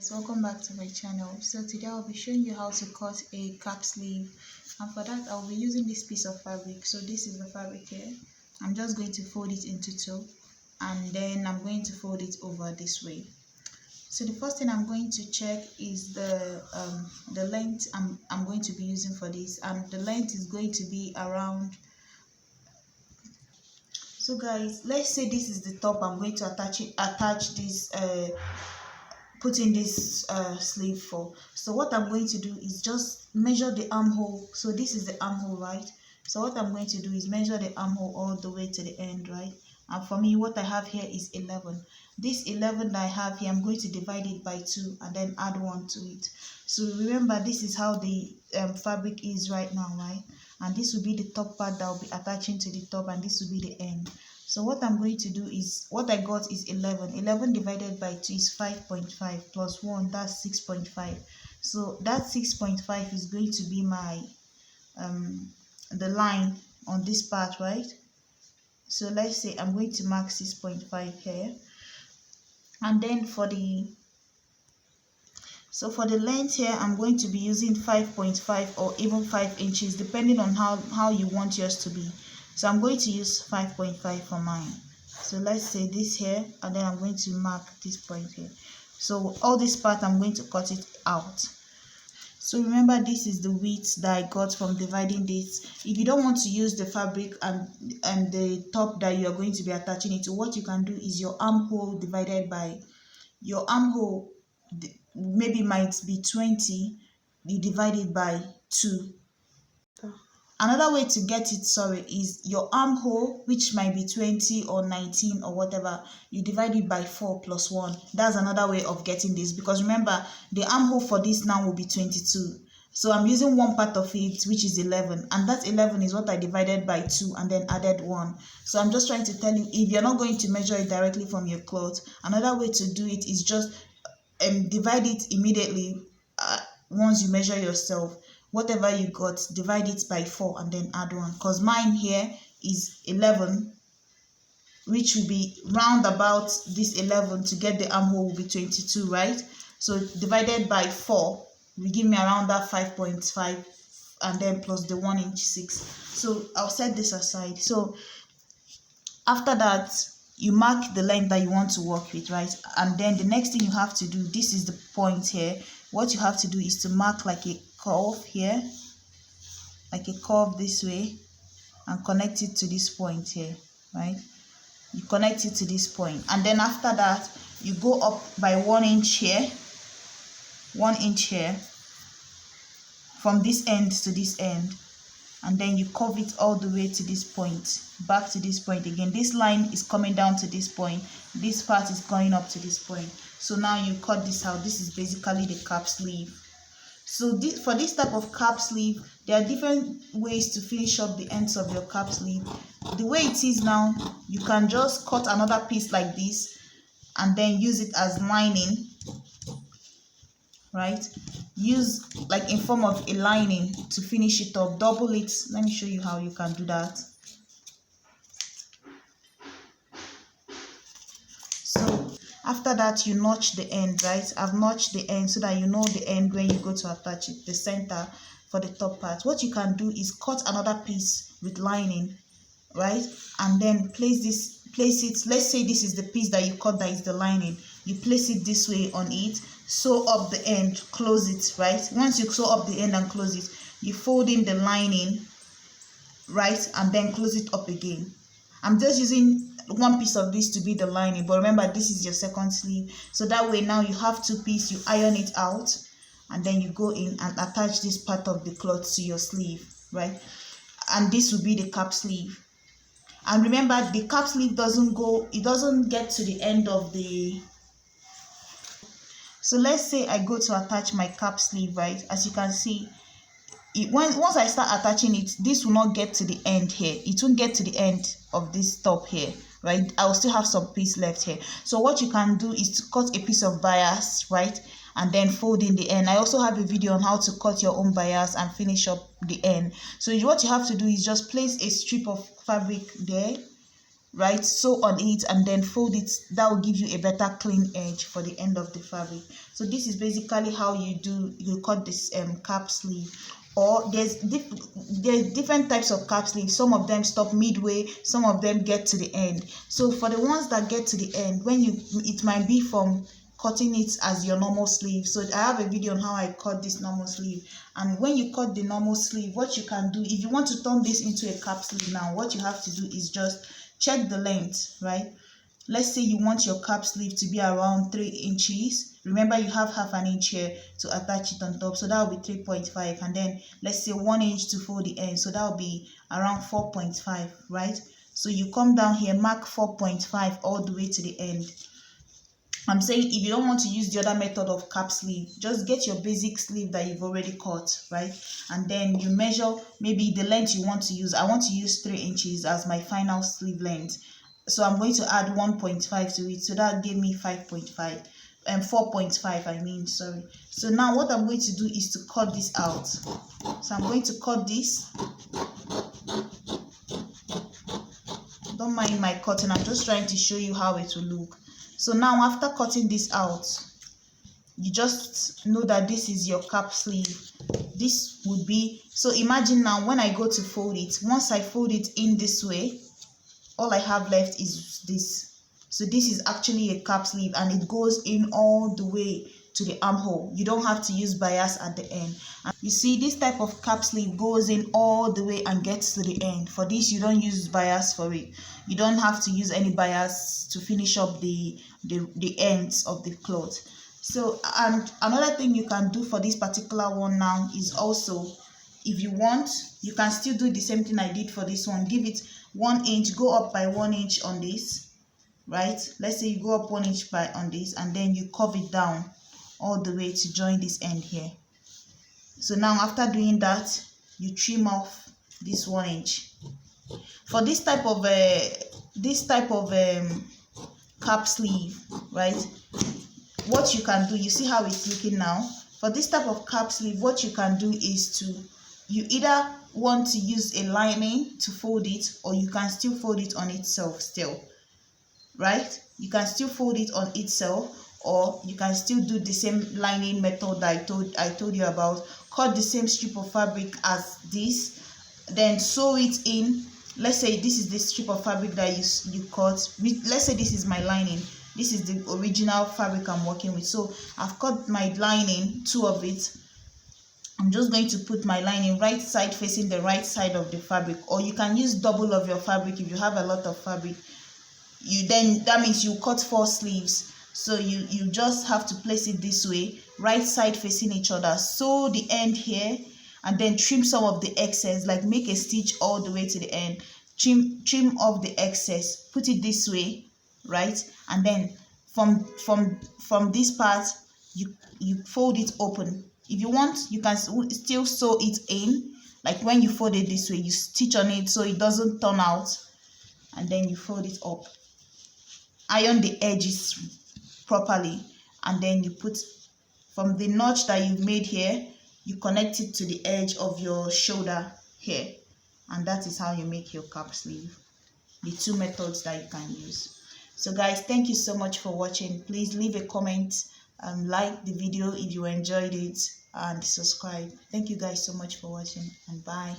Welcome back to my channel. So today I'll be showing you how to cut a cap sleeve, and for that I'll be using this piece of fabric. So this is the fabric here. I'm just going to fold it into two, and then I'm going to fold it over this way. So the first thing I'm going to check is the length I'm going to be using for this, and the length is going to be around. So guys, let's say this is the top. I'm going to attach this put in this sleeve for. So what I'm going to do is just measure the armhole. So this is the armhole, right? So what I'm going to do is measure the armhole all the way to the end, right? And for me, what I have here is 11. This 11 that I have here, I'm going to divide it by 2 and then add 1 to it. So remember, this is how the fabric is right now, right? And this will be the top part that will be attaching to the top, and this will be the end. So what I'm going to do is, what I got is 11. 11 divided by 2 is 5.5 plus 1, that's 6.5. So that 6.5 is going to be my the line on this part, right? So let's say I'm going to mark 6.5 here. And then for the length here, I'm going to be using 5.5 or even 5 inches, depending on how you want yours to be. So I'm going to use 5.5 for mine. So let's say this here, and then I'm going to mark this point here. So all this part, I'm going to cut it out. So remember, this is the width that I got from dividing this. If you don't want to use the fabric and the top that you are going to be attaching it to, what you can do is your armhole divided by your armhole, maybe might be 20, you divide it by 2. Another way to get it, is your armhole, which might be 20 or 19 or whatever, you divide it by 4 plus 1. That's another way of getting this, because remember, the armhole for this now will be 22. So I'm using one part of it, which is 11, and that 11 is what I divided by 2 and then added 1. So I'm just trying to tell you, if you're not going to measure it directly from your cloth, another way to do it is just divide it immediately once you measure yourself. Whatever you got, divide it by 4 and then add 1, because mine here is 11, which will be round about this 11. To get the armhole will be 22, right? So divided by 4 will give me around that 5.5, and then plus the 1 inch 6. So I'll set this aside. So after that, you mark the length that you want to work with, right? And then the next thing you have to do, this is the point here. What you have to do is to mark like a curve here, like a curve this way, and connect it to this point here, right? You connect it to this point, and then after that, you go up by 1 inch here, 1 inch here, from this end to this end, and then you curve it all the way to this point, back to this point again. This line is coming down to this point, this part is going up to this point. So now you cut this out. This is basically the cap sleeve. So for this type of cap sleeve, there are different ways to finish up the ends of your cap sleeve. The way it is now, you can just cut another piece like this and then use it as lining, right? Use like in form of a lining to finish it up. Double it. Let me show you how you can do that. So after that, you notch the end, right? I've notched the end so that you know the end when you go to attach it, the center for the top part. What you can do is cut another piece with lining, right? And then place it, let's say this is the piece that you cut that is the lining. You place it this way on it, sew up the end, close it, right? Once you sew up the end and close it, you fold in the lining, right? And then close it up again. I'm just using one piece of this to be the lining, but remember, this is your second sleeve. So that way now you have 2 pieces, you iron it out, and then you go in and attach this part of the cloth to your sleeve, right? And this will be the cap sleeve. And remember, the cap sleeve doesn't get to the end of the. So let's say I go to attach my cap sleeve, right? As you can see, once I start attaching it, this will not get to the end here. It won't get to the end of this top here, right? I will still have some piece left here. So what you can do is to cut a piece of bias, right? And then fold in the end. I also have a video on how to cut your own bias and finish up the end. So what you have to do is just place a strip of fabric there, right? Sew on it and then fold it. That will give you a better clean edge for the end of the fabric. So this is basically how you cut this cap sleeve. Or there's different types of cap sleeves. Some of them stop midway, some of them get to the end. So for the ones that get to the end, it might be from cutting it as your normal sleeve. So I have a video on how I cut this normal sleeve. And when you cut the normal sleeve, what you can do, if you want to turn this into a cap sleeve now, what you have to do is just check the length, right? Let's say you want your cap sleeve to be around 3 inches. Remember, you have half an inch here to attach it on top, so that will be 3.5. And then let's say 1 inch to fold the end, so that will be around 4.5, right? So you come down here, mark 4.5 all the way to the end. I'm saying if you don't want to use the other method of cap sleeve, just get your basic sleeve that you've already cut, right? And then you measure maybe the length you want to use. I want to use 3 inches as my final sleeve length. So I'm going to add 1.5 to it. So that gave me 5.5 and 4.5, I mean, sorry. So now what I'm going to do is to cut this out. So I'm going to cut this. Don't mind my cutting, I'm just trying to show you how it will look. So now after cutting this out, you just know that this is your cap sleeve. This would be, so imagine now when I go to fold it, once I fold it in this way, all I have left is this. So this is actually a cap sleeve and it goes in all the way to the armhole. You don't have to use bias at the end. And you see, this type of cap sleeve goes in all the way and gets to the end. For this, you don't use bias for it. You don't have to use any bias to finish up the ends of the cloth. So, and another thing you can do for this particular one now is also, if you want, you can still do the same thing I did for this one. Give it 1 inch, go up by 1 inch on this, right? Let's say you go up 1 inch on this, and then you curve it down all the way to join this end here. So now after doing that, you trim off this 1 inch. For this type of cap sleeve, right? What you can do, you see how it's looking now. For this type of cap sleeve, what you can do is to, you either want to use a lining to fold it, or you can still fold it on itself still, right? You can still fold it on itself, or you can still do the same lining method that I told you about. Cut the same strip of fabric as this, then sew it in. Let's say this is the strip of fabric that you cut. Let's say this is my lining. This is the original fabric I'm working with. So I've cut my lining, 2 of it. I'm just going to put my lining right side facing the right side of the fabric, or you can use double of your fabric if you have a lot of fabric. That means you cut 4 sleeves. So you just have to place it this way, right side facing each other. Sew the end here and then trim some of the excess, like make a stitch all the way to the end. Trim off the excess, put it this way, right? And then from this part, you fold it open. If you want, you can still sew it in, like when you fold it this way, you stitch on it so it doesn't turn out, and then you fold it up. Iron the edges properly, and then you put from the notch that you've made here, you connect it to the edge of your shoulder here, and that is how you make your cap sleeve. The 2 methods that you can use. So guys, thank you so much for watching. Please leave a comment and like the video if you enjoyed it, and subscribe. Thank you guys so much for watching, and bye.